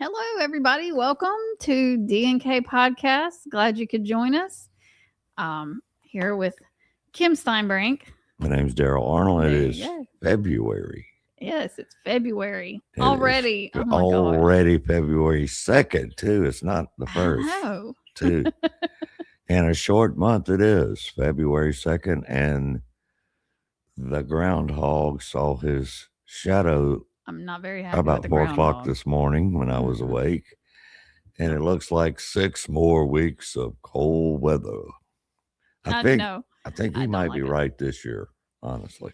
Hello, everybody. Welcome to D&K Podcast. Glad you could join us. Here with Kim Steinbrink. My name's Daryl Arnold. It There is you go. February. Yes, it's February It is already. Oh my gosh. already February 2nd, too. It's not the I first, know. too. And a short month it is, February 2nd. And the groundhog saw his shadow I'm not very happy with about the 4 o'clock groundhog. this morning when I was Mhm. awake. And it looks like 6 more weeks of cold weather. I think No, he I don't might like be it. right this year, honestly.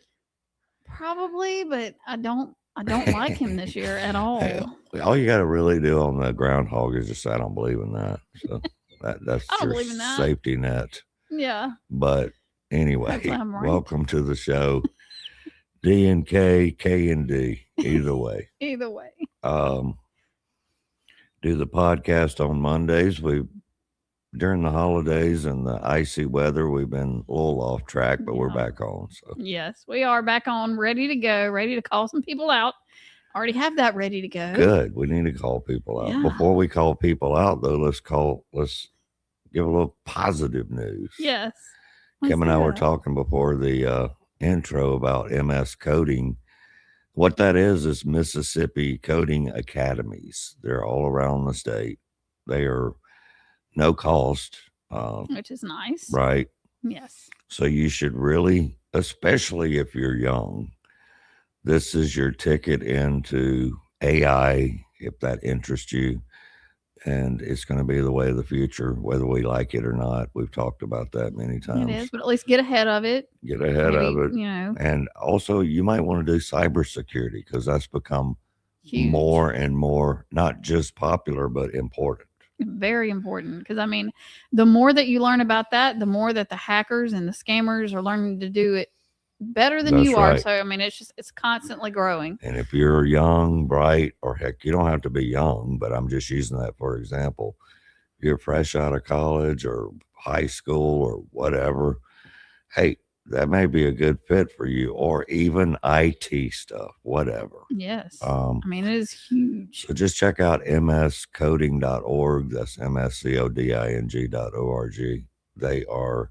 Probably, but I don't like him this year at all. Hey, all you got to really do on the groundhog is just say, I don't believe in that. So that's I don't your believe in that. safety net. Yeah. But anyway, Hopefully I'm right. welcome to the show. D and K, K and D, either way. Either way. Do the podcast on Mondays. During the holidays and the icy weather, we've been a little off track, but we're Yeah. back on. So Yes, we are back on, ready to go, ready to call some people out. Already have that ready to go. good. We need to call people out. Yeah. Before we call people out, though, let's give a little positive news. Yes. Kim and I were talking before the intro about MS Coding. What that is Mississippi Coding Academies. They're all around the state. They are no cost. Which is nice. Right. Yes. So you should really, especially if you're young, this is your ticket into AI, if that interests you. And it's going to be the way of the future, whether we like it or not. We've talked about that many times. It is, but at least get ahead of it. Get ahead of it. You know. And also, you might want to do cybersecurity because that's become huge. More and more, not just popular, but important. Very important. Because, I mean, the more that you learn about that, the more that the hackers and the scammers are learning to do it better than That's you are. right. So, I mean, it's constantly growing. And if you're young, bright, or heck, you don't have to be young, but I'm just using that for example. If you're fresh out of college or high school or whatever, hey, that may be a good fit for you, or even IT stuff, whatever. Yes. I mean, it is huge. So just check out mscoding.org. That's mscoding.org. They are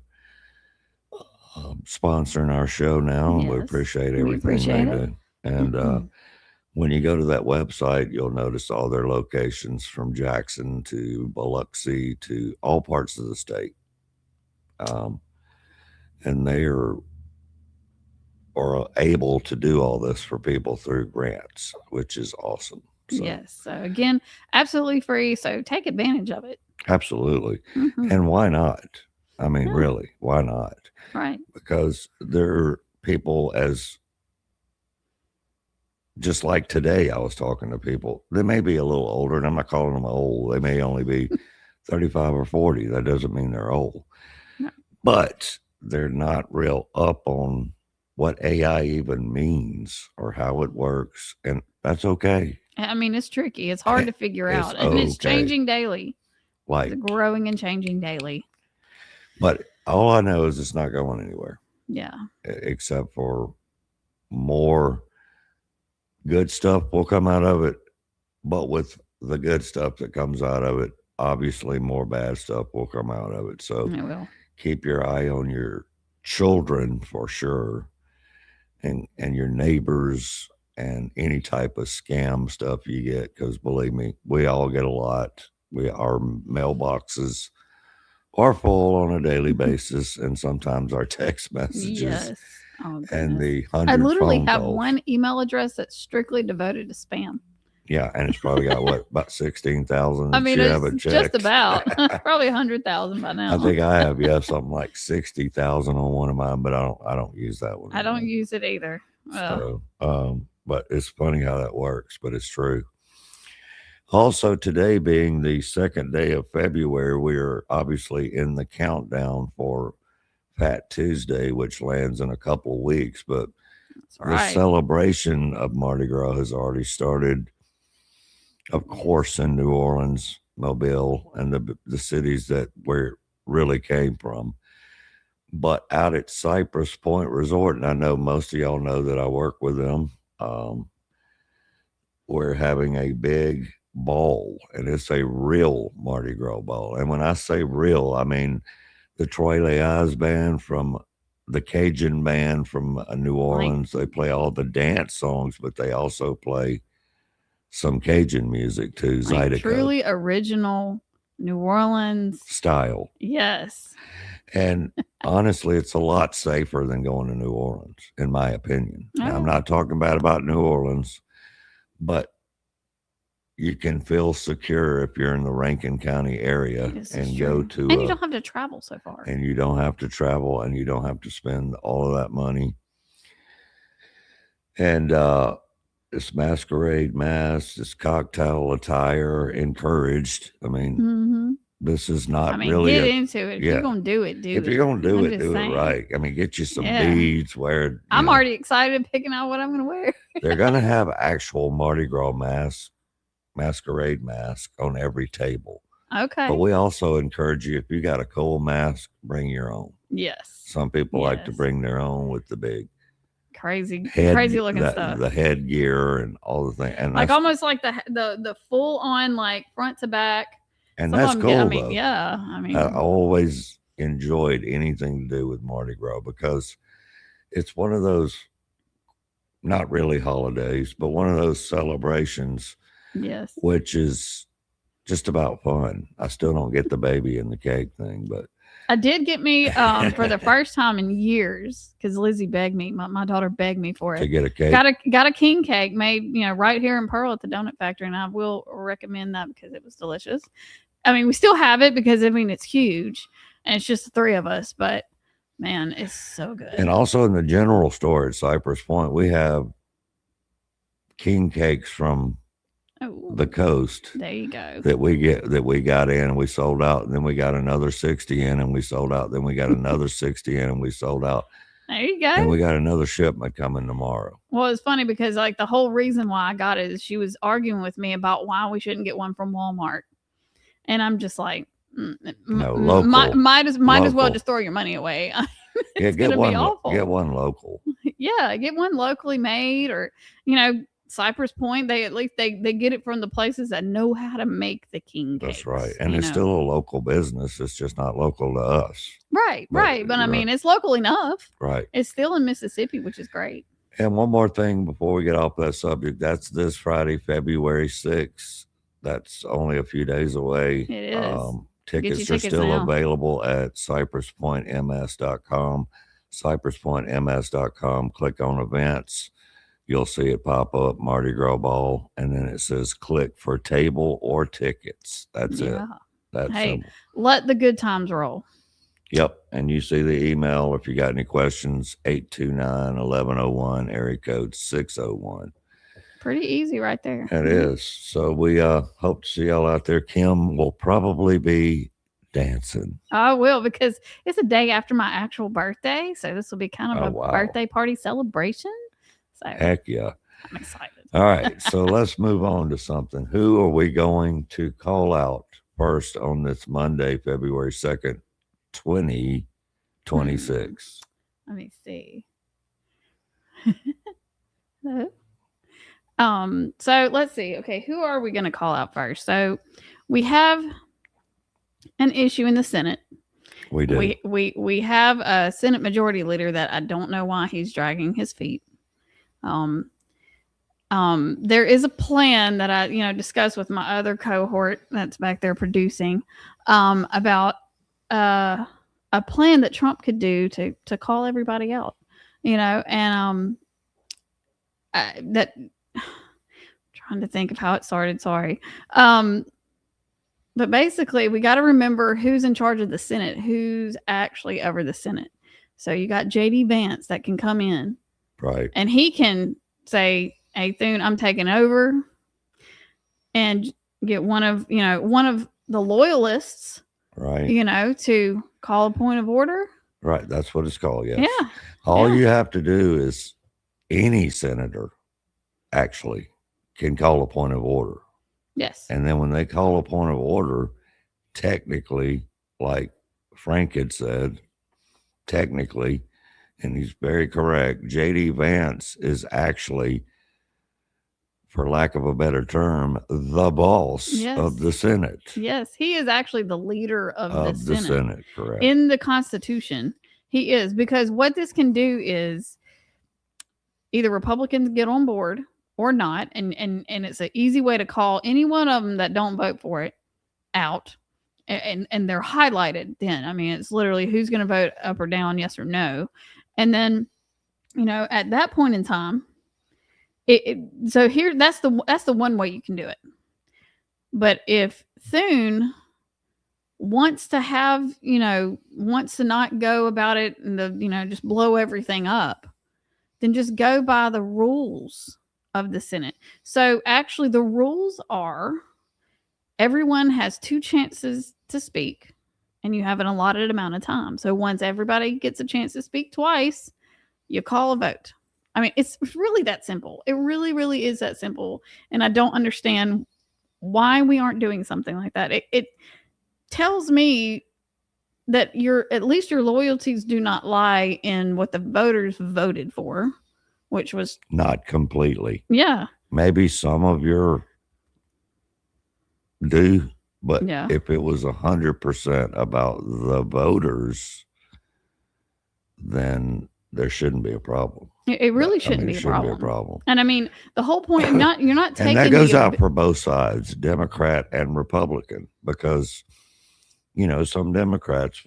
sponsoring our show now. Yes. We appreciate everything they do. And when you go to that website, you'll notice all their locations from Jackson to Biloxi to all parts of the state. And they are able to do all this for people through grants, which is awesome. So. Yes. So again, absolutely free. So take advantage of it. Absolutely. And why not? I mean, really, why not? Right. Because there are people just like today, I was talking to people. They may be a little older, and I'm not calling them old. They may only be 35 or 40. That doesn't mean they're old. No. But they're not real up on what AI even means or how it works. And that's okay. I mean, it's tricky. It's hard to figure out. And it's changing daily. It's growing and changing daily. But all I know is it's not going anywhere. Yeah. Except for more good stuff will come out of it. But with the good stuff that comes out of it, obviously more bad stuff will come out of it. So it will. Keep your eye on your children for sure. And your neighbors and any type of scam stuff you get, because believe me, we all get a lot. Our mailboxes are full on a daily basis, and sometimes our text messages. Yes. Oh, and the I literally phone have calls. One email address that's strictly devoted to spam. Yeah, and it's probably got about 16,000. I mean, it's just about probably 100,000 by now. I think I have something like 60,000 on one of mine, but I don't use that one. I don't use it either. So, but it's funny how that works, but it's true. Also, today being the second day of February, we are obviously in the countdown for Fat Tuesday, which lands in a couple of weeks. But the celebration of Mardi Gras has already started. Of course, in New Orleans, Mobile, and the cities that where it really came from. But out at Cypress Point Resort, and I know most of y'all know that I work with them, we're having a big ball, and it's a real Mardi Gras ball. And when I say real, I mean the Troy Leaz band from the Cajun band from New Orleans. They play all the dance songs, but they also play some Cajun music too, Like Zydeco truly original New Orleans. style. Yes. And honestly, it's a lot safer than going to New Orleans, in my opinion. Now, I'm Okay. not talking bad about New Orleans, but you can feel secure if you're in the Rankin County area This is and true. go to And you don't have to travel so far. and you don't have to travel and you don't have to spend all of that money. And this masquerade mask, this cocktail attire encouraged. I mean, Mm-hmm. this is not I mean, really get a, into it. If yeah. you're gonna do it, do if it. you're gonna do I'm it, just do saying. it right. I mean, get you some Yeah. beads. Wear. I'm know, already excited picking out what I'm gonna wear. They're gonna have actual Mardi Gras masquerade mask on every table. Okay. But we also encourage you, if you got a cool mask, bring your own. Yes. Some people like to Yes. bring their own with the big Crazy looking the stuff. headgear and all the things, and Like that's, almost like the full on like front to back. and Some of that's them cool get- I though. mean, yeah. I mean, I always enjoyed anything to do with Mardi Gras because it's one of those, not really holidays, but one of those celebrations yes. which is just about fun. I still don't get the baby and the cake thing, but I did get me for the first time in years because Lizzie begged me. My daughter begged me for to it. get a cake, Got a king cake made, right here in Pearl at the Donut Factory, and I will recommend that because it was delicious. I mean, we still have it because it's huge, and it's just the three of us. But man, it's so good. and also in the general store at Cypress Point, we have king cakes from the coast. There you go. That we got in and we sold out, and then we got another 60 in and we sold out, then we got another 60 in and we sold out. There you go. And we got another shipment coming tomorrow. Well, it's funny because like the whole reason why I got it is she was arguing with me about why we shouldn't get one from Walmart, and I'm just like, no, local. Might as well Local. just throw your money away. Yeah, It's gonna be awful. get one local. Yeah, get one locally made, or Cypress Point. They at least they get it from the places that know how to make the king cakes. That's right, and it's still a local business. It's just not local to us. Right. But I mean, it's local enough. Right. It's still in Mississippi, which is great. And one more thing before we get off that subject, that's this Friday, February 6th. That's only a few days away. It is. Tickets are still now. available at cypresspointms.com. cypresspointms.com. Click on events. You'll see it pop up, Mardi Gras Ball, and then it says click for table or tickets. That's it. That's simple. Let the good times roll. Yep. And you see the email if you got any questions, 829-1101, area code 601. Pretty easy right there. It is. So we hope to see y'all out there. Kim will probably be dancing. I will, because it's a day after my actual birthday. So this will be kind of a birthday party celebration. So heck yeah. I'm excited. All right. So let's move on to something. Who are we going to call out first on this Monday, February 2nd, 2026? Let me see. So let's see. Okay, who are we going to call out first? So we have an issue in the Senate. We do. We have a Senate Majority Leader that I don't know why he's dragging his feet. There is a plan that I discussed with my other cohort that's back there producing about a plan that Trump could do to call everybody out, and that trying to think of how it started. Sorry. But basically we got to remember who's in charge of the Senate, who's actually over the Senate. So you got JD Vance that can come in. Right. And he can say, hey, Thune, I'm taking over, and get one of the loyalists, right, to call a point of order. Right. That's what it's called. Yes. Yeah. All you have to do is any senator actually can call a point of order. Yes. And then when they call a point of order, technically, like Frank had said, technically, and he's very correct, JD Vance is actually for lack of a better term, the boss Yes. of the Senate. Yes, he is actually the leader of the Senate. Correct. In the Constitution. He is, because what this can do is either Republicans get on board or not, and it's an easy way to call any one of them that don't vote for it out, and they're highlighted. Then I mean, it's literally who's going to vote up or down, yes or no, and then at that point in time, so here that's the one way you can do it. But if Thune wants to have, wants to not go about it and just blow everything up, then just go by the rules of the Senate. So actually the rules are everyone has 2 chances to speak and you have an allotted amount of time. So once everybody gets a chance to speak twice, you call a vote. I mean, it's really that simple. It really, really is that simple. And I don't understand why we aren't doing something like that. It tells me that at least your loyalties do not lie in what the voters voted for, which was not completely. Yeah. Maybe some of your do, but Yeah. if it was 100% about the voters, then there shouldn't be a problem. It really But, I shouldn't mean, be it a shouldn't problem. be a problem. And I mean, the whole point of you're not taking And that goes the- out for both sides, Democrat and Republican, because some Democrats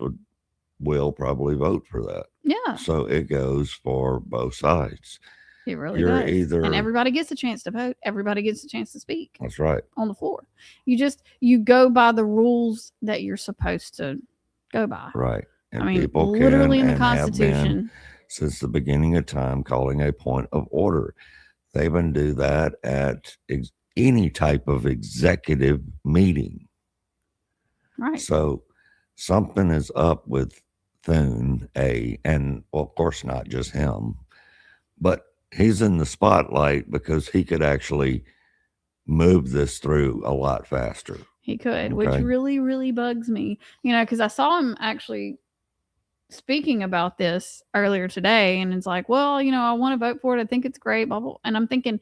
will probably vote for that. Yeah, So it goes for both sides. it really You're does. either- And everybody gets a chance to vote. Everybody gets a chance to speak That's right. on the floor. You go by the rules that you're supposed to go by. Right. And I mean, people literally can in the and have been Constitution. since the beginning of time calling a point of order. They even do that at any type of executive meeting. Right. So something is up with Thune, and well, of course, not just him, but he's in the spotlight because he could actually move this through a lot faster. He could, which Okay. really, really bugs me, because I saw him actually speaking about this earlier today, and it's like, well, I want to vote for it. I think it's great, blah, blah. And I'm thinking,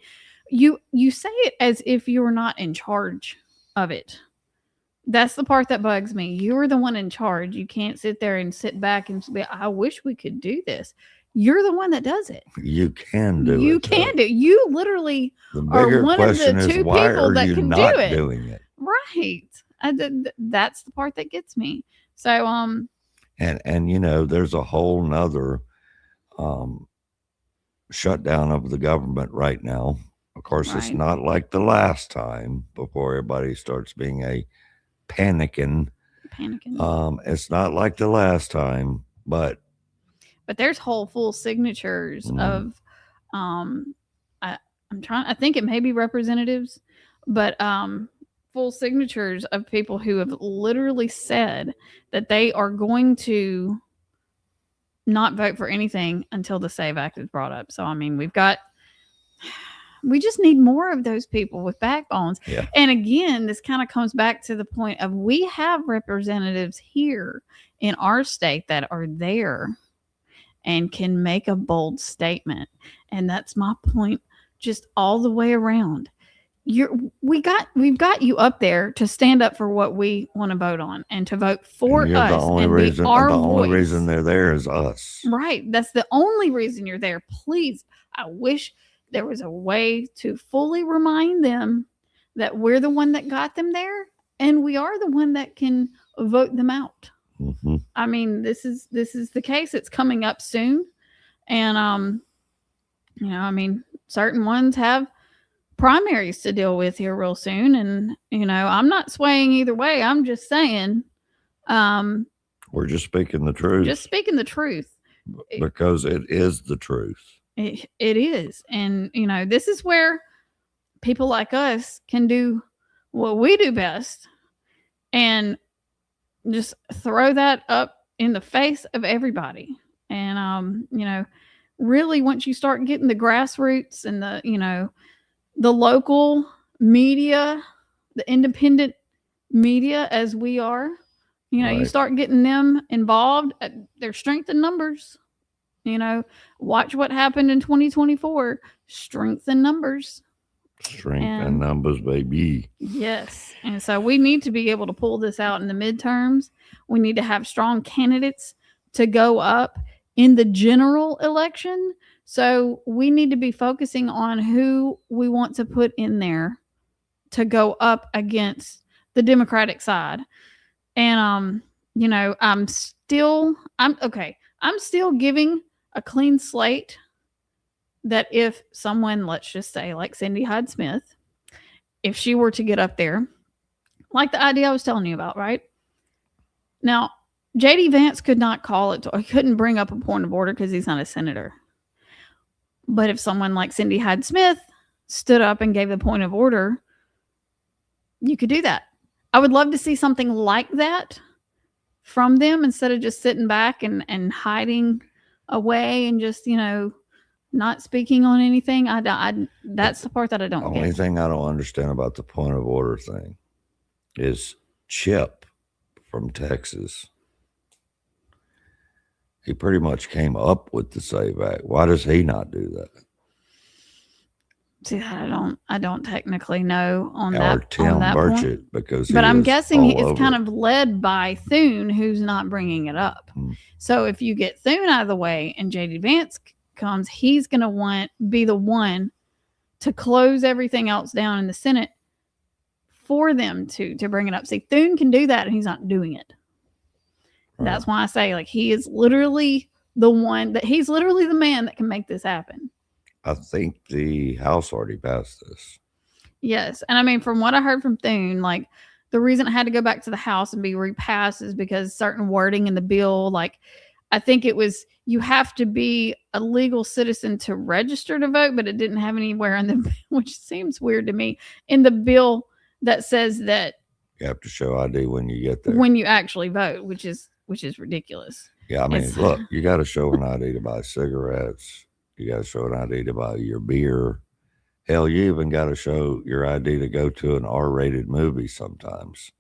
you say it as if you're not in charge of it. That's the part that bugs me. You're the one in charge. You can't sit there and sit back and be, I wish we could do this. You're the one that does it. You can do it. You can do. You literally The are bigger one of the question is, 2 why people are that you can do not it. doing it? Right. That's the part that gets me. So And there's a whole nother shutdown of the government right now. Of course, it's Right. not like the last time before everybody starts being panicking. It's not like the last time, but there's whole full signatures Mhm. of I think it may be representatives, but full signatures of people who have literally said that they are going to not vote for anything until the SAVE Act is brought up. So I mean, we just need more of those people with backbones. Yeah. And again, this kind of comes back to the point of we have representatives here in our state that are there and can make a bold statement. And that's my point just all the way around. We've got you up there to stand up for what we want to vote on and to vote for you're us. the only and reason. be our The only voice. reason they're there is us. Right. That's the only reason you're there. Please, I wish there was a way to fully remind them that we're the one that got them there and we are the one that can vote them out. Mhm. I mean, this is the case. It's coming up soon. And I mean, certain ones have primaries to deal with here real soon. And, I'm not swaying either way. I'm just saying, We're just speaking the truth. just speaking the truth. Because it is the truth. It is. And, this is where people like us can do what we do best and just throw that up in the face of everybody. And, really once you start getting the grassroots and the local media, the independent media as we are, you Right. start getting them involved. There's strength in numbers. Watch what happened in 2024. Strength in numbers. Strength And- and numbers, baby. Yes. And so we need to be able to pull this out in the midterms. We need to have strong candidates to go up in the general election. So we need to be focusing on who we want to put in there to go up against the Democratic side. And you know, I'm still giving a clean slate that if someone, let's just say like Cindy Hyde Smith, if she were to get up there, like the idea I was telling you about, right? Now, JD Vance could not call it, he couldn't bring up a point of order because he's not a senator. But if someone like Cindy Hyde Smith stood up and gave the point of order, you could do that. I would love to see something like that from them instead of just sitting back and hiding away and just, you know, not speaking on anything. That's the part that I The don't only get. thing I don't understand about the point of order thing is Chip from Texas. He pretty much came up with the SAVE Act. Why does he not do that? See, I don't technically know on Or that. Tim on that point. Burchett, because But he I'm is guessing all it's over kind it. of led by Thune, who's not bringing it up. Hmm. So if you get Thune out of the way and JD Vance comes, he's going to be the one to close everything else down in the Senate for them to bring it up. See, Thune can do that, and he's not doing it. Right. That's why I say, like, he is literally the man that can make this happen. I think the House already passed this. Yes. And I mean, from what I heard from Thune, like, the reason it had to go back to the House and be repassed is because certain wording in the bill, like, I think it was, you have to be a legal citizen to register to vote, but it didn't have anywhere in the, which seems weird to me, in the bill that says that You have to show ID when you get there. when you actually vote, which is ridiculous. Yeah, I mean, It's- look, you got to show an ID to buy cigarettes. You got to show an ID to buy your beer. Hell, you even got to show your ID to go to an R-rated movie sometimes.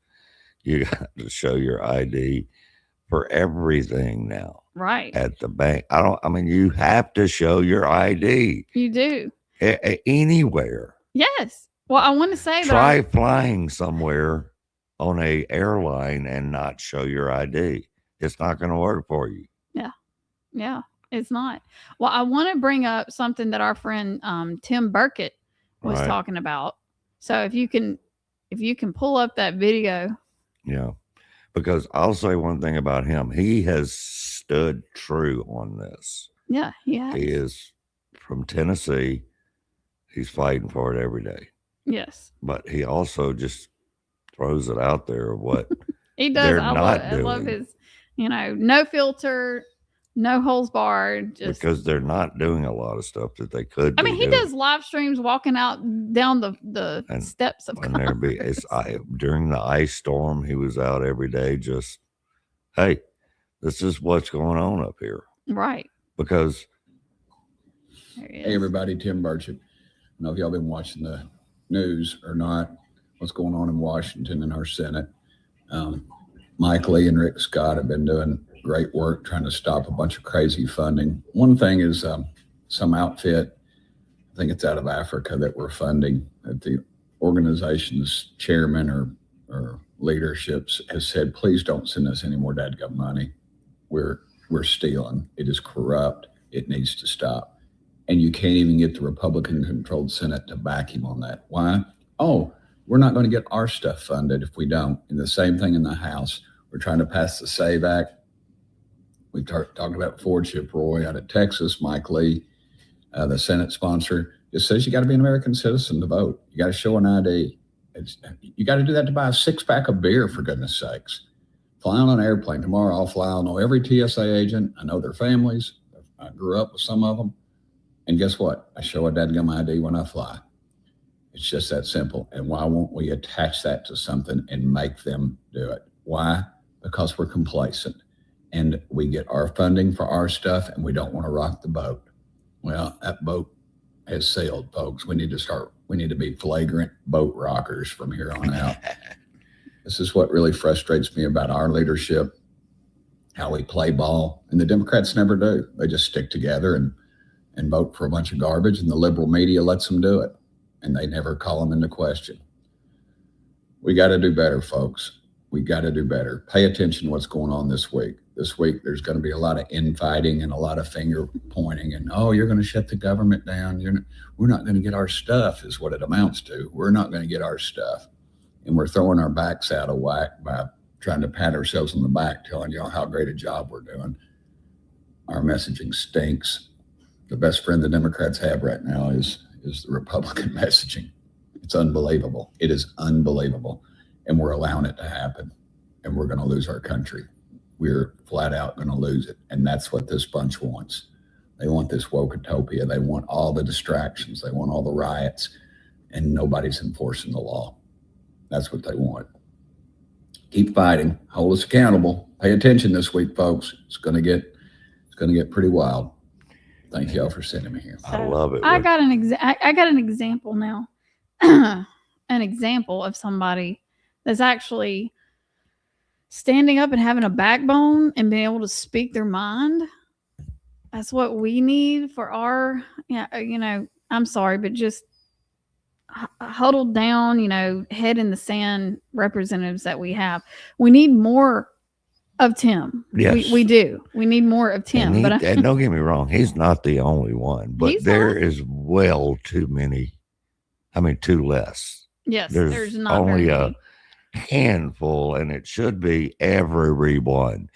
You got to show your ID for everything now Right. at the bank. I mean, you have to show your ID You do. anywhere. Yes. Well, I want to say that. Try flying somewhere on a airline and not show your ID. It's not going to work for you. Yeah, it's not. Well, I want to bring up something that our friend Tim Burkett was Right. talking about. So if you can pull up that video. Yeah. Because I'll say one thing about him. He has stood true on this. Yeah, yeah. He is from Tennessee. He's fighting for it every day. Yes. But he also just throws it out there of what He does. They're I not love doing. his, no filter, no holes barred. Just because they're not doing a lot of stuff that they could. I mean, be he doing. does live streams walking out down the And steps of When there be during the ice storm, he was out every day. Just, hey, this is what's going on up here. right. Because There he Hey is. everybody, Tim Burchett. I don't know if y'all been watching the news or not, what's going on in Washington in our Senate. Mike Lee and Rick Scott have been doing great work trying to stop a bunch of crazy funding. One thing is some outfit, I think it's out of Africa, that we're funding, that the organization's chairman or leaderships has said, please don't send us any more dadgum money. We're stealing. It is corrupt. It needs to stop. And you can't even get the Republican-controlled Senate to back him on that. Why? Oh, we're not going to get our stuff funded if we don't. And the same thing in the House. We're trying to pass the SAVE Act. We talked about Ford Ship Roy out of Texas, Mike Lee, the Senate sponsor. It says you got to be an American citizen to vote. You got to show an ID. You got to do that to buy a 6-pack of beer, for goodness sakes. Flying on an airplane. Tomorrow I'll fly. I'll know every TSA agent. I know their families. I grew up with some of them. And guess what? I show a dadgum ID when I fly. It's just that simple. And why won't we attach that to something and make them do it? Why? Because we're complacent and we get our funding for our stuff and we don't want to rock the boat. Well, that boat has sailed, folks. We need to be flagrant boat rockers from here on out. This is what really frustrates me about our leadership, how we play ball. And the Democrats never do. They just stick together and vote for a bunch of garbage, and the liberal media lets them do it. and they never call them into question. We got to do better, folks. We got to do better. Pay attention to what's going on this week. This week, there's going to be a lot of infighting and a lot of finger pointing and, oh, you're going to shut the government down. We're not going to get our stuff is what it amounts to. We're not going to get our stuff. And we're throwing our backs out of whack by trying to pat ourselves on the back, telling y'all how great a job we're doing. Our messaging stinks. The best friend the Democrats have right now is the Republican messaging. It's unbelievable. It is unbelievable. And we're allowing it to happen. And we're going to lose our country. We're flat out going to lose it. And that's what this bunch wants. They want this woke-utopia. They want all the distractions. They want all the riots. And nobody's enforcing the law. That's what they want. Keep fighting. Hold us accountable. Pay attention this week, folks. It's going to get pretty wild. Thank y'all for sending me here. I love it. I got an example now. An example of somebody that's actually standing up and having a backbone and being able to speak their mind. That's what we need for our, I'm sorry, but just huddled down, head in the sand representatives that we have. We need more of Tim. Yes. We do. We need more of Tim. And don't get me wrong, he's not the only one, but there is well too many. I mean, too less. Yes, there's not only very a many. handful, and it should be everyone.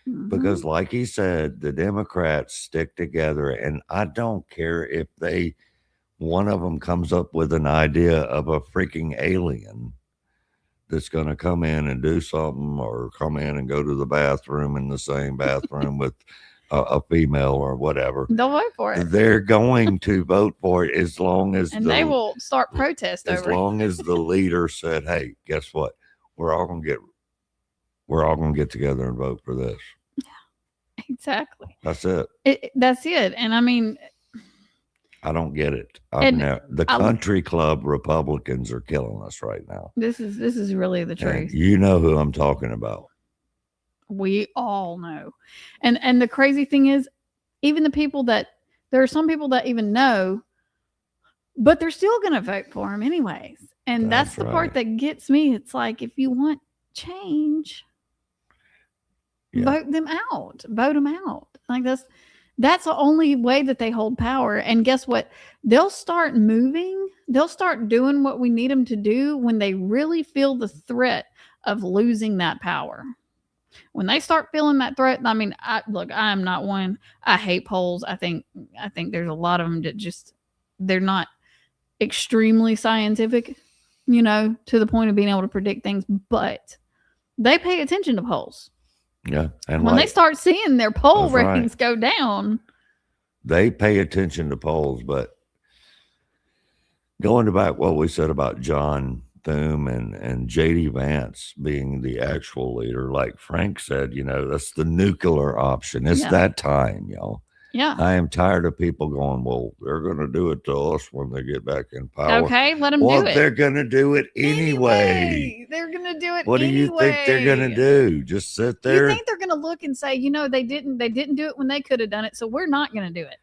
Mhm. Because like he said, the Democrats stick together, and I don't care if one of them comes up with an idea of a freaking alien that's going to come in and do something, or come in and go to the bathroom in the same bathroom with a female or whatever. They'll vote for it. They're going to vote for it as long as They will start protest as over it. long as the leader said, "Hey, guess what? We're all gonna get together and vote for this." Exactly. That's it. That's it. And I mean, I don't get it. And The country club Republicans are killing us right now. this is really the And truth. you know who I'm talking about. We all know. And the crazy thing is, even there are some people that even know, but they're still going to vote for him anyways. And that's the part that gets me. It's like, if you want change, vote them out. Vote them out. Like that's the only way that they hold power. And guess what? They'll start moving. They'll start doing what we need them to do when they really feel the threat of losing that power. When they start feeling that threat, I mean, I am not one. I hate polls. I think there's a lot of them that they're not extremely scientific, to the point of being able to predict things, but they pay attention to polls. Yeah. And when they start seeing their poll ratings go down, they pay attention to polls. But going back what we said about John Thune and JD Vance being the actual leader, like Frank said, that's the nuclear option. It's that time, y'all. Yeah. I am tired of people going, well, they're going to do it to us when they get back in power. Okay, let them do it. They're going to do it anyway. They're going to do it What anyway. do you think they're going to do? Just sit there? You think they're going to look and say, they didn't do it when they could have done it, so we're not going to do it.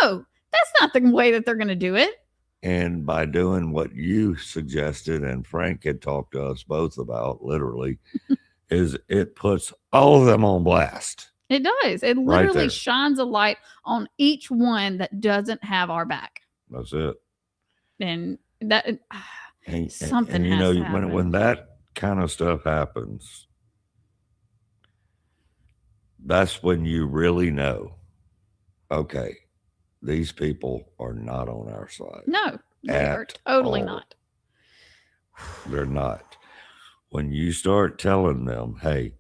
No, that's not the way that they're going to do it. And by doing what you suggested, and Frank had talked to us both about, literally, is it puts all of them on blast. It does. It literally shines a light on each one that doesn't have our back. That's it. And that something and has to happen. when that kind of stuff happens, that's when you really know, okay, these people are not on our side. No, they are totally not. They're not. When you start telling them, hey,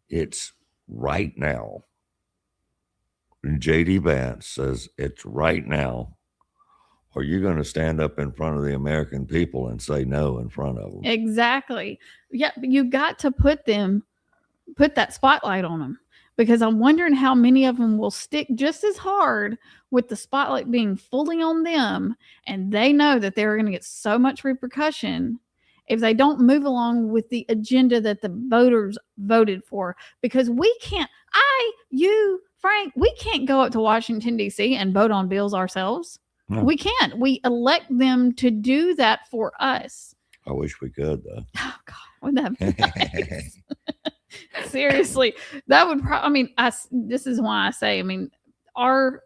it's right now, and JD Vance says it's right now, or you're going to stand up in front of the American people and say no in front of them. Exactly. Yeah, but you got to put that spotlight on them, because I'm wondering how many of them will stick just as hard with the spotlight being fully on them, and they know that they're going to get so much repercussion if they don't move along with the agenda that the voters voted for. Because we can't, Frank, we can't go up to Washington, D.C. and vote on bills ourselves. No. We can't. We elect them to do that for us. I wish we could though. Oh God, wouldn't that be nice? Seriously, that would. I mean, this is why I say. I mean, our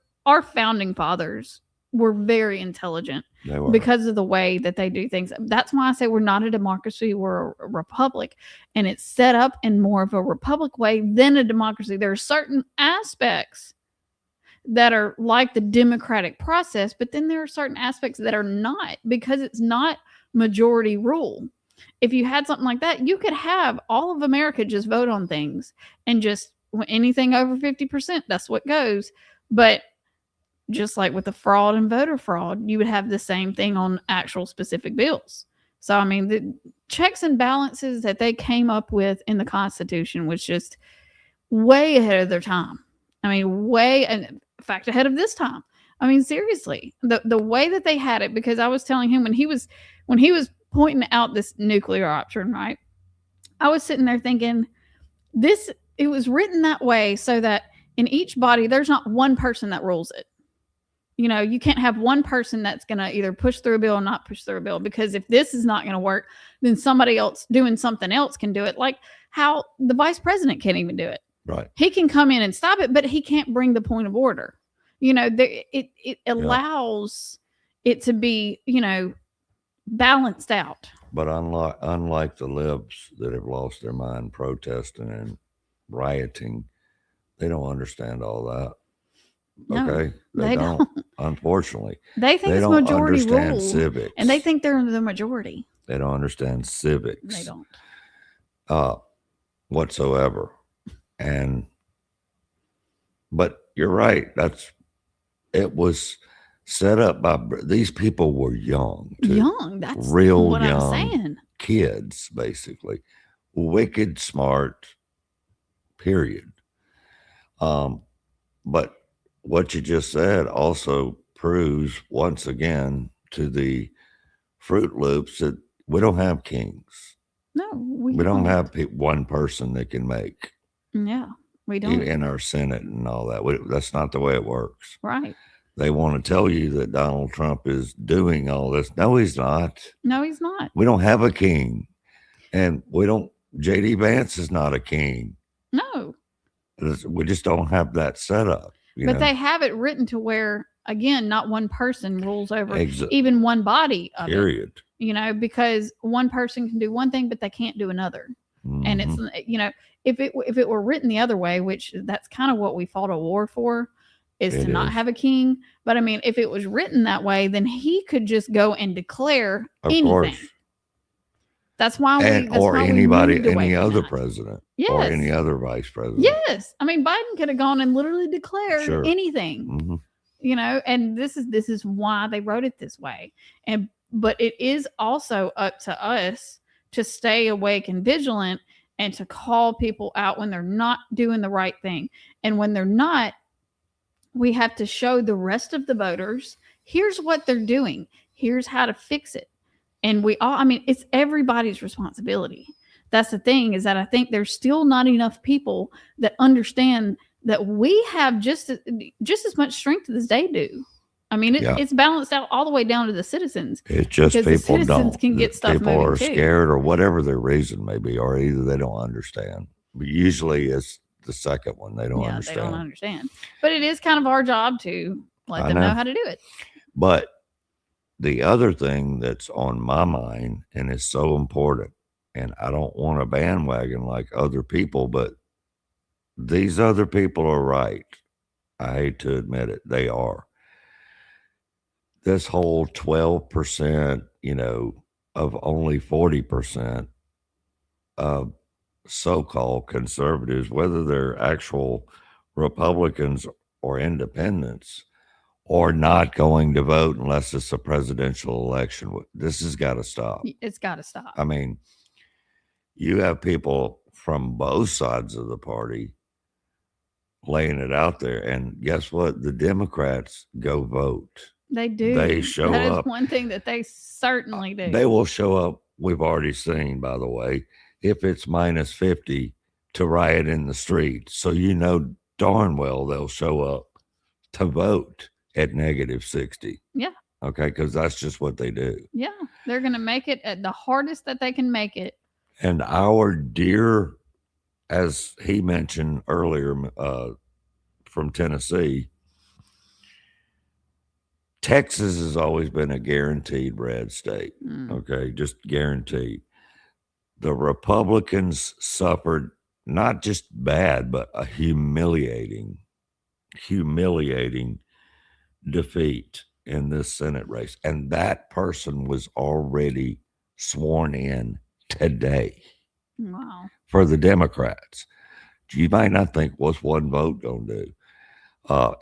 founding fathers were very intelligent They were. because of the way that they do things. That's why I say we're not a democracy, we're a republic, and it's set up in more of a republic way than a democracy. There are certain aspects that are like the democratic process, but then there are certain aspects that are not, because it's not majority rule. If you had something like that, you could have all of America just vote on things and just anything over 50%, that's what goes. But just like with the fraud and voter fraud, you would have the same thing on actual specific bills. So, I mean, the checks and balances that they came up with in the Constitution was just way ahead of their time. I mean, in fact, ahead of this time. I mean, seriously, the way that they had it, because I was telling him when he was pointing out this nuclear option, right? I was sitting there thinking, it was written that way so that in each body, there's not one person that rules it. You know, you can't have one person that's going to either push through a bill or not push through a bill, because if this is not going to work, then somebody else doing something else can do it. Like how the vice president can't even do it. Right. He can come in and stop it, but he can't bring the point of order. You know, it allows it to be, you know, balanced out. But unlike the libs that have lost their mind protesting and rioting, they don't understand all that. No, Okay, they don't. Unfortunately, They think they it's don't majority understand rule, civics, and they think they're the majority. they don't understand civics. They don't. Whatsoever. But you're right. It was set up by these people were young, too. Young. That's real what young I'm saying. kids, basically, wicked smart. Period. But what you just said also proves once again to the Fruit Loops that we don't have kings. No, We don't have one person that can make Yeah, we don't. in our Senate and all that. That's not the way it works. Right. They want to tell you that Donald Trump is doing all this. No, he's not. No, he's not. We don't have a king. And JD Vance is not a king. No. We just don't have that set up. But they have it written to where, again, not one person rules over Exa- even one body of it. period. You know, because one person can do one thing, but they can't do another. And it's, you know, if it were written the other way, which that's kind of what we fought a war for, is to not have a king. But I mean, if it was written that way, then he could just go and declare anything. Course. That's why anybody, moved away any from other that. president, Yes. or any other vice president. Yes. I mean, Biden could have gone and literally declared Sure. anything. Mhm. You know, and this is why they wrote it this way. But it is also up to us to stay awake and vigilant and to call people out when they're not doing the right thing. And when they're not, we have to show the rest of the voters, here's what they're doing. Here's how to fix it. And it's everybody's responsibility. That's the thing, is that I think there's still not enough people that understand that we have just as much strength as they do. I mean, it's balanced out all the way down to the citizens. It's just Because the people citizens don't. can get stuff people moving are too. scared or whatever their reason may be, or either they don't understand. But usually it's the second one. They don't understand. They don't understand. But it is kind of our job to let them know how to do it. But the other thing that's on my mind and is so important, and I don't want a bandwagon like other people, but these other people are right. I hate to admit it. They are. This whole 12%, of only 40% of so-called conservatives, whether they're actual Republicans or independents, or not going to vote unless it's a presidential election. This has got to stop. It's got to stop. I mean, you have people from both sides of the party laying it out there. And guess what? The Democrats go vote. They do. They show That up. is one thing that they certainly do. They will show up. We've already seen, by the way, if it's minus 50 to riot in the street. So darn well they'll show up to vote. at -60. Yeah. Okay, because that's just what they do. Yeah. They're going to make it at the hardest that they can make it. And our dear, as he mentioned earlier, from Tennessee, Texas has always been a guaranteed red state. Mm. Okay, just guaranteed. The Republicans suffered not just bad, but a humiliating defeat in this Senate race. And that person was already sworn in today Wow. for the Democrats. You might not think what's one vote going to do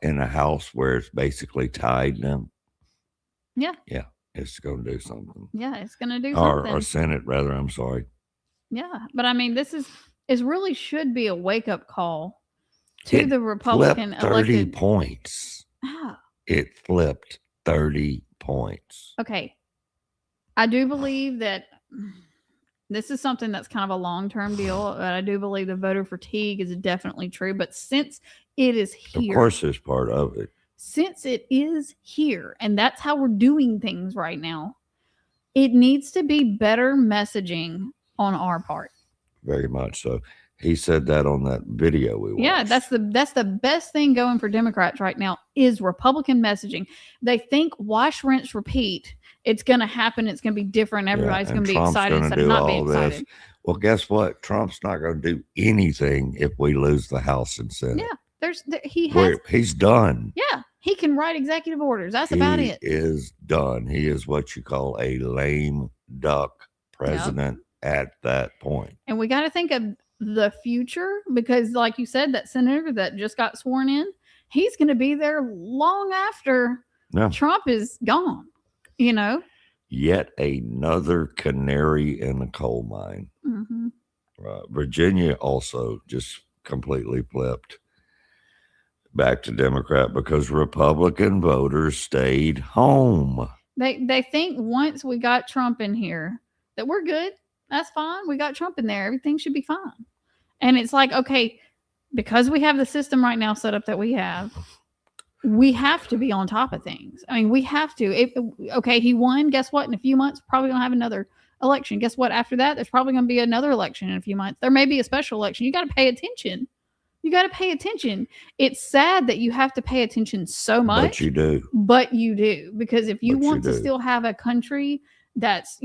in a House where it's basically tied them. Yeah. Yeah, it's going to do something. Yeah. It's going to do Or something. Senate, rather, I'm sorry. Yeah. But I mean, this really should be a wake up call to It the Republican flipped 30 elected. points. Ah, It flipped 30 points. okay. I do believe that this is something that's kind of a long-term deal. I do believe the voter fatigue is definitely true. But since it is Of here, course, it's part of it. since it is here, and that's how we're doing things right now, it needs to be better messaging on our part. Very much so. He said that on that video we watched. Yeah, that's the best thing going for Democrats right now is Republican messaging. They think wash, rinse, repeat. It's going to happen. It's going to be different. Everybody's and going to be Trump's excited gonna instead of do not being all this. excited. Well, guess what? Trump's not going to do anything if we lose the House and Senate. Yeah. He has. He's done. Yeah, he can write executive orders. That's about He it. is done. He is what you call a lame duck president at that point. And we got to think of the future because, like you said, that senator that just got sworn in, he's going to be there long after Yeah. Trump is gone. You know. Yet another canary in the coal mine. Mm-hmm. Virginia also just completely flipped back to Democrat because Republican voters stayed home. They think once we got Trump in here that we're good. That's fine. We got Trump in there. Everything should be fine. And it's like, okay, because we have the system right now set up that we have to be on top of things. I mean, we have to. Okay, he won. Guess what? In a few months, probably going to have another election. Guess what? After that, there's probably going to be another election in a few months. There may be a special election. You got to pay attention. You got to pay attention. It's sad that you have to pay attention so much. But you do. But you do. Because if you But you want to do. still have a country that's,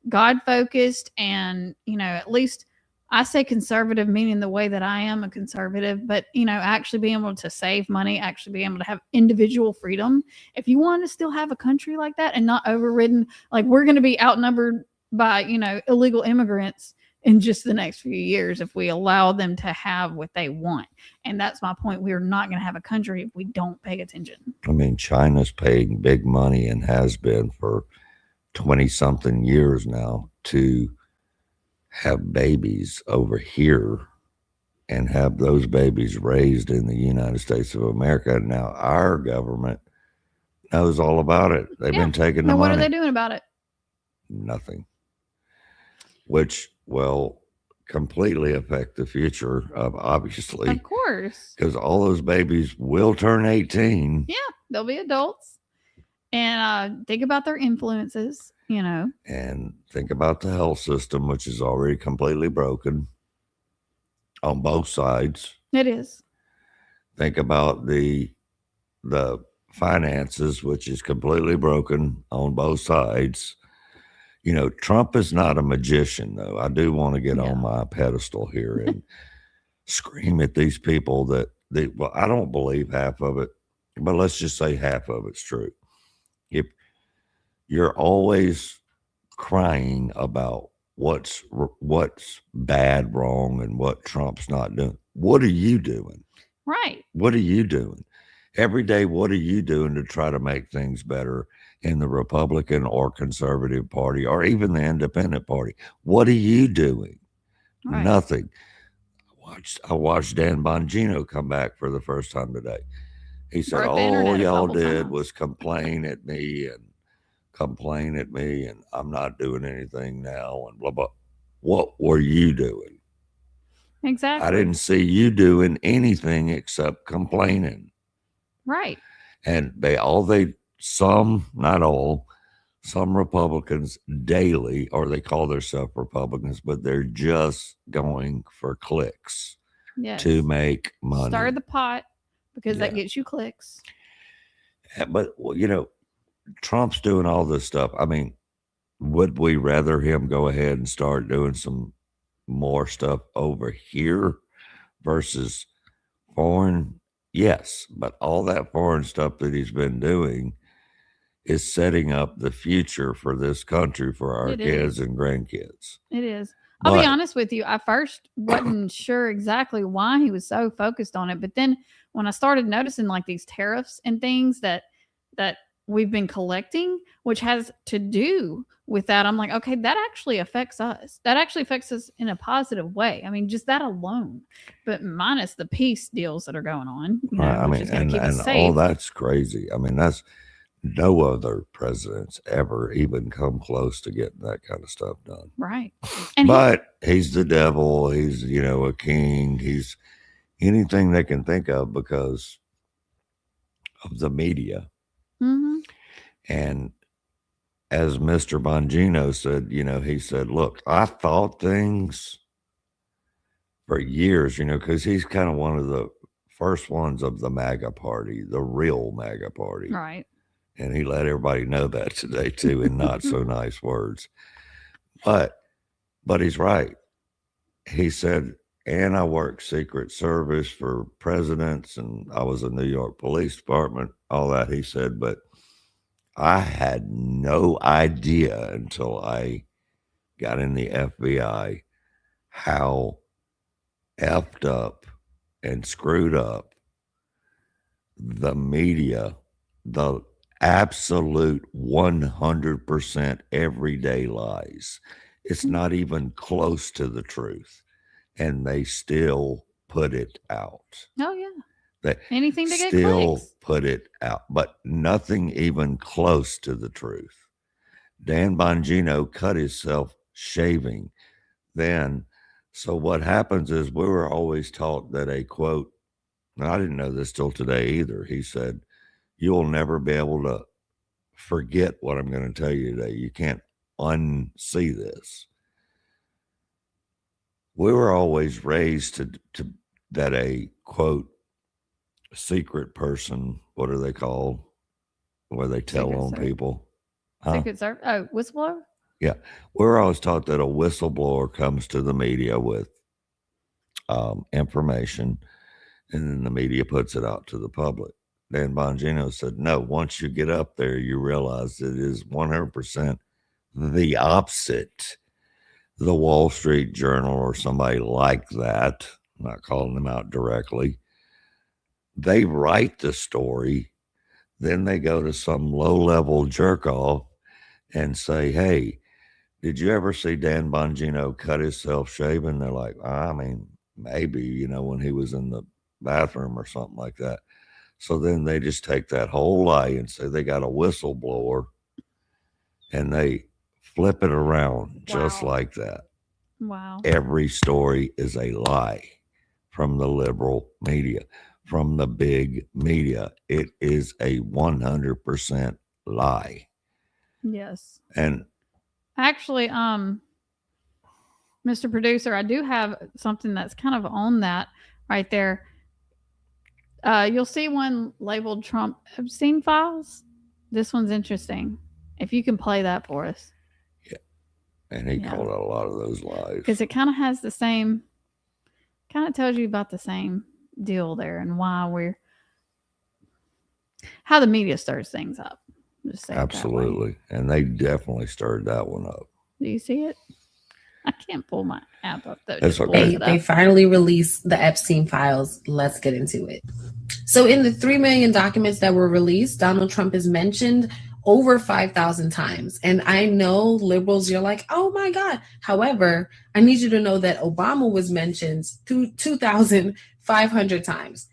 God focused and, at least I say conservative, meaning the way that I am a conservative, but, actually being able to save money, actually being able to have individual freedom. If you want to still have a country like that and not overridden, like we're going to be outnumbered by, illegal immigrants in just the next few years if we allow them to have what they want. And that's my point. We're not going to have a country if we don't pay attention. I mean, China's paying big money and has been for 20-something years now to have babies over here and have those babies raised in the United States of America. Now, our government knows all about it. They've been taking the Now, what money. are they doing about it? Nothing. Which will completely affect the future of, obviously, Of course. because all those babies will turn 18. Yeah, they'll be adults. And think about their influences, And think about the health system, which is already completely broken on both sides. It is. Think about the finances, which is completely broken on both sides. Trump is not a magician, though. I do want to get on my pedestal here and scream at these people that well, I don't believe half of it, but let's just say half of it's true. If you're always crying about what's bad, wrong, and what Trump's not doing, what are you doing? Right. What are you doing? Every day, what are you doing to try to make things better in the Republican or Conservative Party or even the Independent Party? What are you doing? Right. Nothing. I watched Dan Bongino come back for the first time today. He said, Broke the internet all a y'all couple did times. was complain at me, and I'm not doing anything now, and blah, blah. What were you doing? Exactly. I didn't see you doing anything except complaining. Right. And some, not all, some Republicans daily, or they call themselves Republicans, but they're just going for clicks Yes. to make money. Stir the pot because that Yeah. gets you clicks. But, well, you know, Trump's doing all this stuff. I mean, would we rather him go ahead and start doing some more stuff over here versus foreign? Yes, but all that foreign stuff that he's been doing is setting up the future for this country, for our It kids is. and grandkids. It is. I'll be But- honest with you. I first wasn't sure exactly why he was so focused on it, but then when I started noticing like these tariffs and things that we've been collecting, which has to do with that, I'm like, okay, that actually affects us. That actually affects us in a positive way. I mean, just that alone, but minus the peace deals that are going on. You know, Right, I which mean, is going and to keep us all safe. that's crazy. I mean, that's no other president's ever even come close to getting that kind of stuff done. Right. And But he's the devil. He's, you know, a king. He's anything they can think of because of the media. Mhm. And as Mr. Bongino said, you know, he said, look, I thought things for years, you know, because he's kind of one of the first ones of the MAGA party, the real MAGA party. Right. And he let everybody know that today too, in not so nice words. But he's right. He said, and I worked Secret Service for presidents, and I was in New York Police Department, all that. He said, but I had no idea until I got in the FBI how effed up and screwed up the media, the absolute 100% everyday lies. It's not even close to the truth. And they still put it out. Oh yeah. They Anything to get still clicks. put it out, but nothing even close to the truth. Dan Bongino cut himself shaving then. So what happens is we were always taught that a quote, and I didn't know this till today either. He said, you'll never be able to forget what I'm going to tell you today. You can't unsee this. We were always raised to that a quote secret person, what are they called? Where they tell Secret on Service. people. Huh? Secret Service. Oh, whistleblower. We're always taught that a whistleblower comes to the media with information, and then the media puts it out to the public. Dan Bongino said, no, once you get up there, you realize it is 100% the opposite. The Wall Street Journal or somebody like that, I'm not calling them out directly, they write the story, then they go to some low-level jerk-off and say, hey, did you ever see Dan Bongino cut himself shaving? They're like, I mean, maybe, you know, when he was in the bathroom or something like that. So then they just take that whole lie and say they got a whistleblower and they flip it around just Wow. like that. Wow. Every story is a lie from the liberal media, from the big media. It is a 100% lie. Yes. And Actually, Mr. Producer, I do have something that's kind of on that right there. You'll see one labeled Trump Epstein files. This one's interesting. If you can play that for us, he Yeah. called out a lot of those lies. because it kind of has the same, kind of tells you about the same deal there and why how the media stirs things up. Just say it that way. Absolutely. And they definitely stirred that one up. Do you see it? I can't pull my app up though. That's Just pulls okay. it They up. finally released the Epstein files. Let's get into it. So in the 3 million documents that were released, Donald Trump is mentioned over 5,000 times. And I know liberals, you're like, oh my God. However, I need you to know that Obama was mentioned 2,500 times.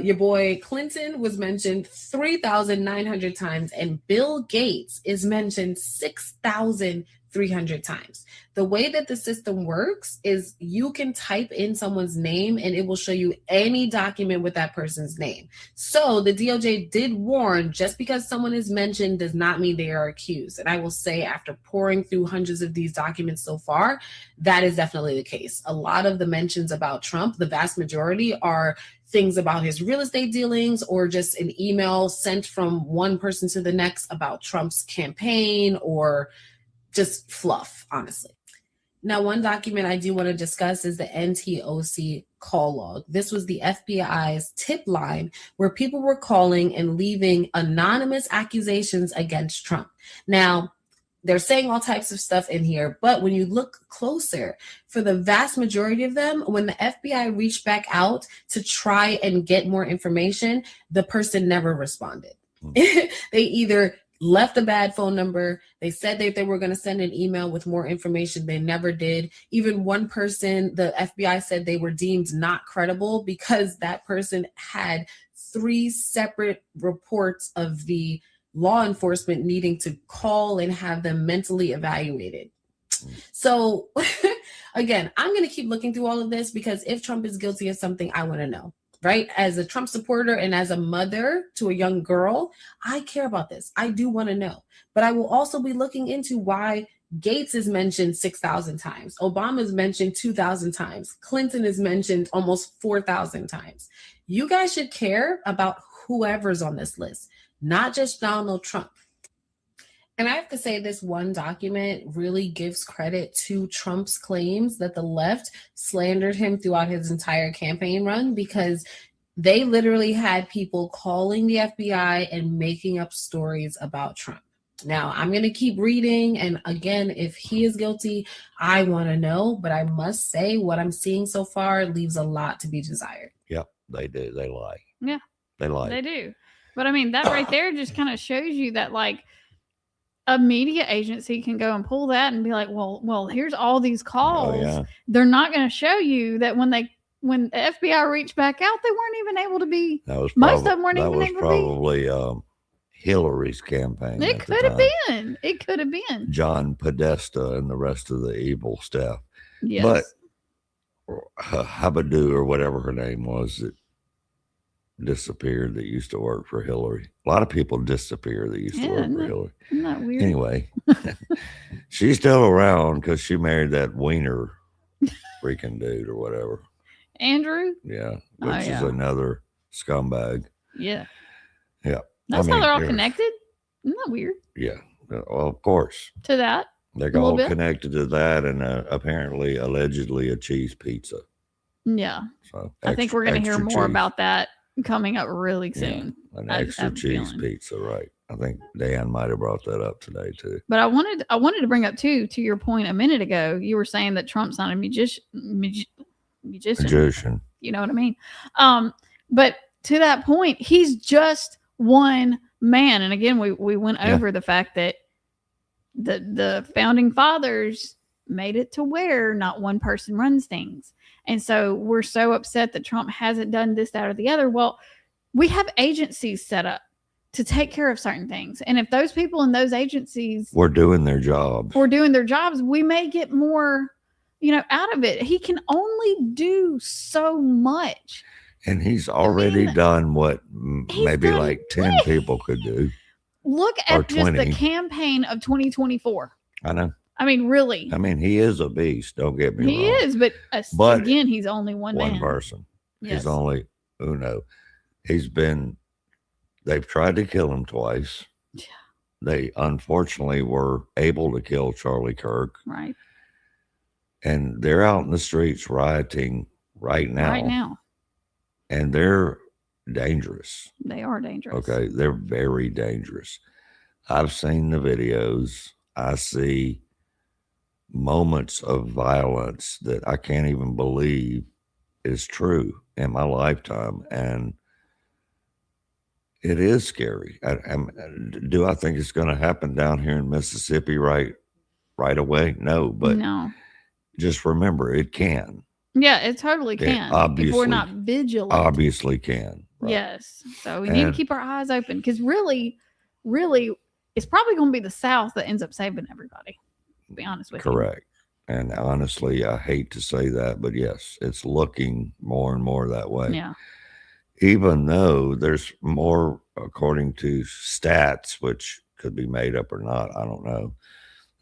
Your boy Clinton was mentioned 3,900 times. And Bill Gates is mentioned 6,000 300 times. The way that the system works is you can type in someone's name and it will show you any document with that person's name. So the DOJ did warn, just because someone is mentioned does not mean they are accused. And I will say, after pouring through hundreds of these documents so far, that is definitely the case. A lot of the mentions about Trump, the vast majority, are things about his real estate dealings or just an email sent from one person to the next about Trump's campaign, or just fluff, honestly. Now, one document I do want to discuss is the NTOC call log. This was the FBI's tip line where people were calling and leaving anonymous accusations against Trump. Now, they're saying all types of stuff in here, but when you look closer, for the vast majority of them, when the FBI reached back out to try and get more information, the person never responded. They either left a bad phone number, they said that they were going to send an email with more information, they never did. Even one person, the FBI said they were deemed not credible because that person had 3 separate reports of the law enforcement needing to call and have them mentally evaluated. So again, I'm going to keep looking through all of this, because if Trump is guilty of something, I want to know, right? As a Trump supporter and as a mother to a young girl, I care about this. I do want to know, but I will also be looking into why Gates is mentioned 6,000 times. Obama is mentioned 2,000 times. Clinton is mentioned almost 4,000 times. You guys should care about whoever's on this list, not just Donald Trump. And I have to say, this one document really gives credit to Trump's claims that the left slandered him throughout his entire campaign run, because they literally had people calling the FBI and making up stories about Trump. Now, I'm going to keep reading. And again, if he is guilty, I want to know. But I must say, what I'm seeing so far leaves a lot to be desired. Yep, they do. They lie. Yeah, They lie. they do. But I mean, that right there just kind of shows you that, like, a media agency can go and pull that and be like, well, here's all these calls. Oh, yeah. They're not going to show you that when the FBI reached back out, they weren't even able to be. That was Most of them weren't that even was able to be. probably Hillary's campaign. It at the could have time. been. It could have been. John Podesta and the rest of the evil stuff. Yes. But Habadoo, or whatever her name was, that disappeared, that used to work for Hillary. A lot of people disappear that used to work for Hillary. Isn't that weird? Anyway, she's still around because she married that Wiener freaking dude or whatever. Andrew? Yeah, Oh, which is yeah. another scumbag. Yeah. Yeah. That's I how mean, they're all yeah. connected? Isn't that weird? Yeah. Well, of course. To that? They're little all bit. connected to that, and apparently, allegedly, a cheese pizza. Yeah. So I think we're going to hear extra more cheese. about that coming up really Yeah. soon. An I extra have a cheese feeling. pizza, right? I think Dan might have brought that up today too. But I wanted to bring up too, to your point a minute ago, you were saying that Trump's not a magician. Magician. You know what I mean? But to that point, he's just one man. And again, we went Yeah. over the fact that the founding fathers made it to where not one person runs things. And so we're so upset that Trump hasn't done this, that, or the other. Well, we have agencies set up to take care of certain things. And if those people in those agencies We're doing their jobs. or doing their jobs, we may get more, out of it. He can only do so much. And he's already done what he's maybe done like 10 way- people could do. Look Or at just the 20. campaign of 2024. I know. I mean, really. I mean, he is a beast. Don't get me He wrong. is, but, But again, he's only one man. person. Yes. He's only uno. They've tried to kill him twice. Yeah. They unfortunately were able to kill Charlie Kirk. Right. And they're out in the streets rioting right now. Right now. And they're dangerous. They are dangerous. Okay. They're very dangerous. I've seen the videos. I see moments of violence that I can't even believe is true in my lifetime. And it is scary. Do I think it's going to happen down here in Mississippi right away? No, but no. just remember it can. Yeah, it totally It can. If obviously- we're not vigilant. Obviously can. Right? Yes. So we need to And- keep our eyes open, because really, it's probably going to be the South that ends up saving everybody. to be honest with you. Correct. And honestly, I hate to say that, but yes, it's looking more and more that way. Yeah. Even though there's more, according to stats, which could be made up or not, I don't know.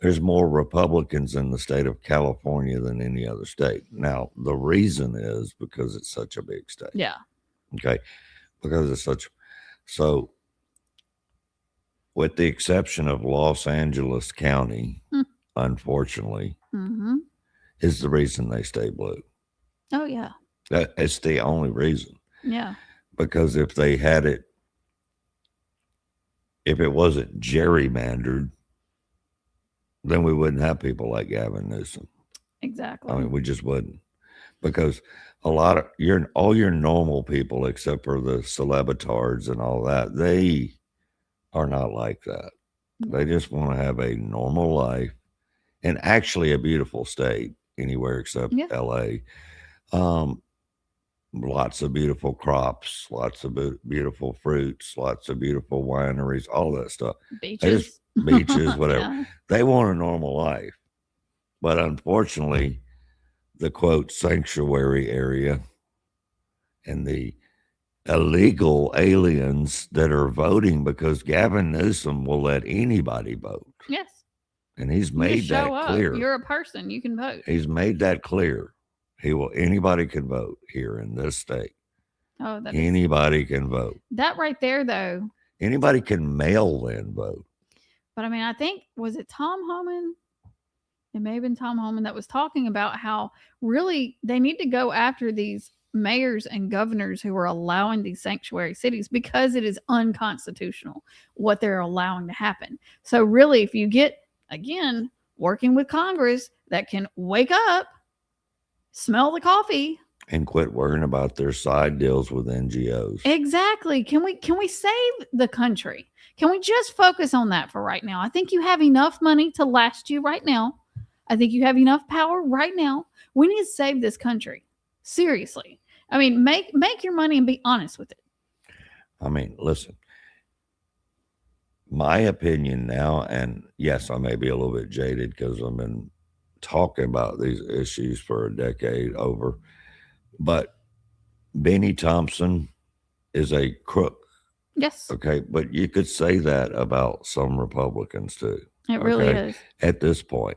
There's more Republicans in the state of California than any other state. Now, the reason is because it's such a big state. Yeah. Okay. Because it's such, so with the exception of Los Angeles County, unfortunately, Mm-hmm. is the reason they stay blue. Oh, yeah. It's the only reason. Yeah. Because if they had it, if it wasn't gerrymandered, then we wouldn't have people like Gavin Newsom. Exactly. I mean, we just wouldn't. Because a lot of all your normal people, except for the celebritards and all that, they are not like that. They just want to have a normal life and actually a beautiful state anywhere except Yeah. LA. Lots of beautiful crops, lots of beautiful fruits, lots of beautiful wineries, all that stuff. Beaches. Beaches, whatever. Yeah. They want a normal life. But unfortunately, the quote sanctuary area and the illegal aliens that are voting, because Gavin Newsom will let anybody vote. Yes. And he's You made just that show up. clear. You're a person. You can vote. He's made that clear. Anybody can vote here in this state. Oh, that's Anybody can vote. that right there, though. Anybody can mail in vote. But I mean, I think, was it Tom Homan? It may have been Tom Homan that was talking about how really they need to go after these mayors and governors who are allowing these sanctuary cities, because it is unconstitutional what they're allowing to happen. So really, if you get, again, working with Congress that can wake up, smell the coffee. And quit worrying about their side deals with NGOs. Exactly. Can we save the country? Can we just focus on that for right now? I think you have enough money to last you right now. I think you have enough power right now. We need to save this country. Seriously. I mean, make your money and be honest with it. I mean, listen, my opinion now, and yes, I may be a little bit jaded because I've been talking about these issues for a decade over, but Benny Thompson is a crook. Yes. Okay. But you could say that about some Republicans too. It really Okay. is. At this point.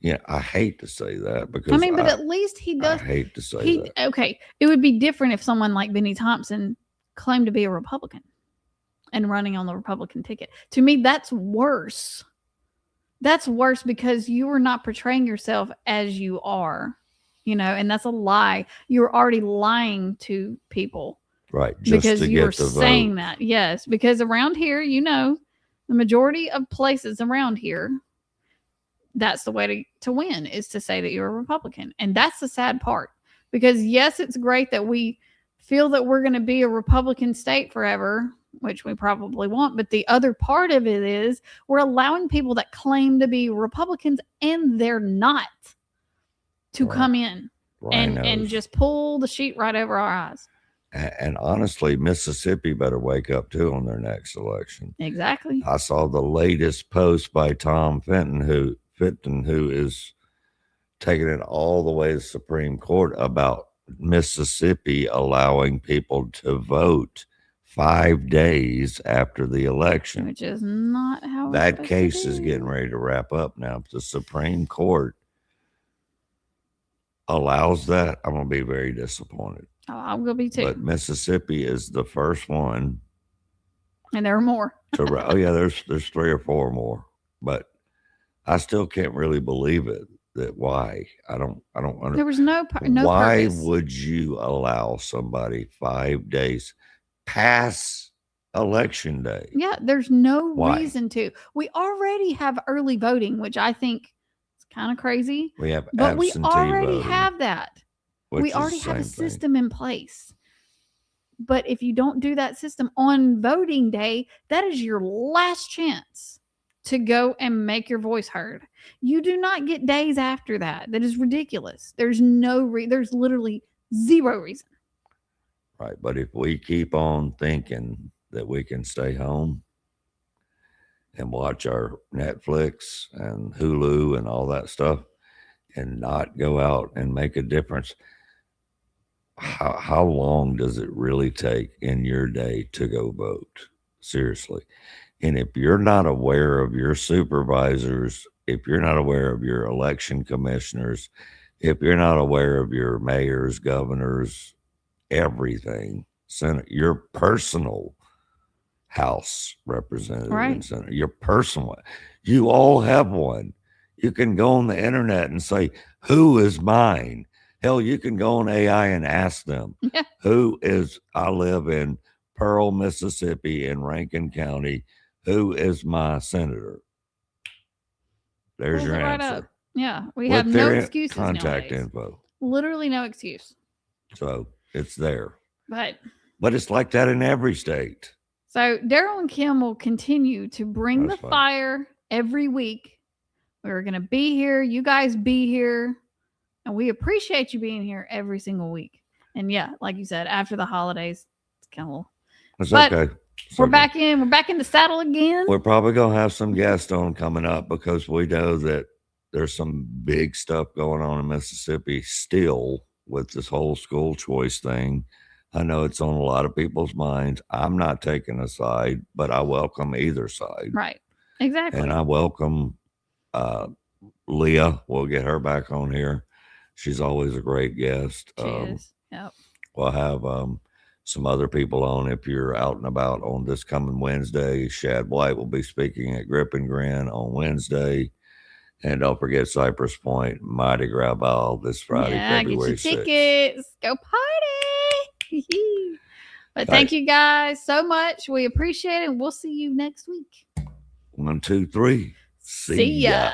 Yeah, I hate to say that because I mean, but at least he does. I hate to say that. Okay. It would be different if someone like Benny Thompson claimed to be a Republican and running on the Republican ticket. To me, that's worse. That's worse because you are not portraying yourself as you are, and that's a lie. You're already lying to people. Right. Just because to you get were the saying vote. that. Yes. Because around here, the majority of places around here, that's the way to win, is to say that you're a Republican. And that's the sad part, because yes, it's great that we feel that we're going to be a Republican state forever, which we probably want. But the other part of it is we're allowing people that claim to be Republicans and they're not to Right. come in and Rhinos. just pull the sheet right over our eyes. And honestly, Mississippi better wake up too on their next election. Exactly. I saw the latest post by Tom Fenton, who is taking it all the way to the Supreme Court about Mississippi allowing people to vote 5 days after the election. Which is not how it's That supposed case to is be. getting ready to wrap up now. If the Supreme Court allows that, I'm going to be very disappointed. Oh, I'm gonna be too. But Mississippi is the first one And there are more. to. Oh yeah, there's 3 or 4 more, but I still can't really believe it. That why I don't understand. There was no Why purpose. would you allow somebody 5 days past election day? Yeah, there's no Why? reason to. We already have early voting, which I think is kind of crazy. We have But we absentee already voting, have that. which We is already the have a same thing. system in place. But if you don't do that system on voting day, that is your last chance to go and make your voice heard. You do not get days after that. That is ridiculous. There's there's literally zero reason. Right, but if we keep on thinking that we can stay home, and watch our Netflix and Hulu and all that stuff and not go out and make a difference, how long does it really take in your day to go vote? Seriously. And if you're not aware of your supervisors, if you're not aware of your election commissioners, if you're not aware of your mayors, governors, everything, Senate, your personal House representative Right. and Senator, your personal one, you all have one. You can go on the internet and say, who is mine? Hell, you can go on AI and ask them, Yeah. who is, I live in Pearl, Mississippi in Rankin County. Who is my senator? There's Pulls your it right answer. up. Yeah, we With have no their excuses contact nowadays. info. Literally no excuse. So it's there. But It's like that in every state. so Daryl and Kim will continue to bring That's the fine. fire every week. We're going to be here. You guys be here. And we appreciate you being here every single week. And yeah, like you said, after the holidays, it's kind of It's But okay. It's we're okay. back in. We're back in the saddle again. We're probably going to have some guests on coming up because we know that there's some big stuff going on in Mississippi still with this whole school choice thing. I know it's on a lot of people's minds. I'm not taking a side, but I welcome either side. Right. Exactly. And I welcome Leah. We'll get her back on here. She's always a great guest. She is. Yep. We'll have some other people on if you're out and about on this coming Wednesday. Shad White will be speaking at Grip and Grin on Wednesday. And don't forget Cypress Point, Mighty Grab Ball this Friday, Yeah, February get your 6th. tickets. Go party. But thank you guys so much. We appreciate it. And we'll see you next week. 1, 2, 3. See ya.